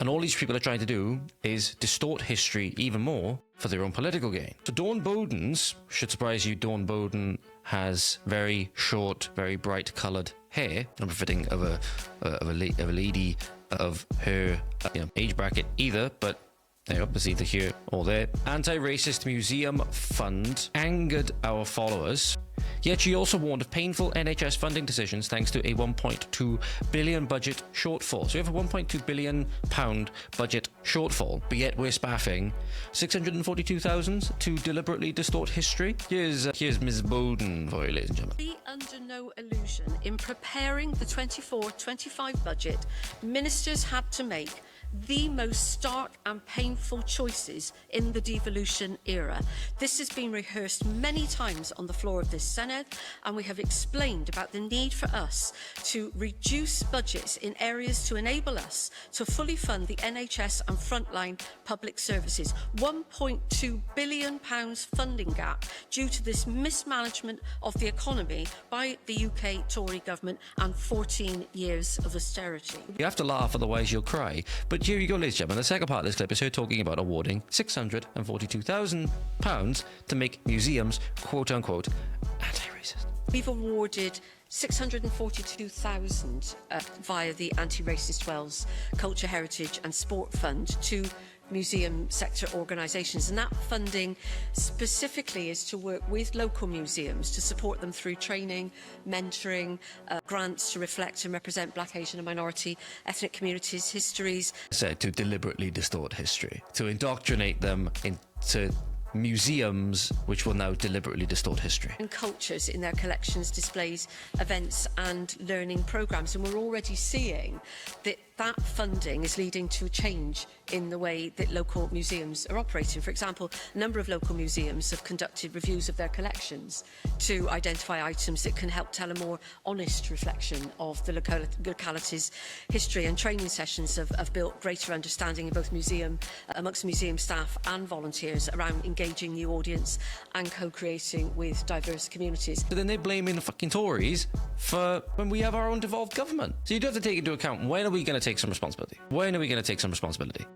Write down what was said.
And all these people are trying to do is distort history even more for their own political gain. So Dawn Bowden's, should surprise you, Dawn Bowden has very short, very bright coloured hair, not befitting of a lady of her age bracket either, but it's either here or there. Anti-racist museum fund angered our followers. Yet she also warned of painful NHS funding decisions thanks to a £1.2 billion budget shortfall. So we have a £1.2 billion budget shortfall, but yet we're spaffing $642,000 to deliberately distort history. Here's Ms. Bowden for you, ladies and gentlemen. Be under no illusion, in preparing the 24-25 budget, ministers had to make the most stark and painful choices in the devolution era. This has been rehearsed many times on the floor of this Senate, and we have explained about the need for us to reduce budgets in areas to enable us to fully fund the NHS and frontline public services. £1.2 billion funding gap due to this mismanagement of the economy by the UK Tory government and 14 years of austerity. You have to laugh, otherwise you'll cry. But here you go, ladies and gentlemen. The second part of this clip is her talking about awarding £642,000 to make museums, quote-unquote, anti-racist. We've awarded £642,000 via the Anti-Racist Wales Culture, Heritage and Sport Fund to museum sector organisations, and that funding specifically is to work with local museums to support them through training, mentoring, grants to reflect and represent Black, Asian and minority ethnic communities' histories. Said to deliberately distort history, to indoctrinate them into museums which will now deliberately distort history. And cultures in their collections, displays, events and learning programmes. And we're already seeing that that funding is leading to a change in the way that local museums are operating. For example, a number of local museums have conducted reviews of their collections to identify items that can help tell a more honest reflection of the locality's history, and training sessions have built greater understanding in both amongst museum staff and volunteers around engaging new audience and co-creating with diverse communities. But then they're blaming the fucking Tories for when we have our own devolved government. So you do have to take into account, when are we going to take some responsibility? When are we going to take some responsibility?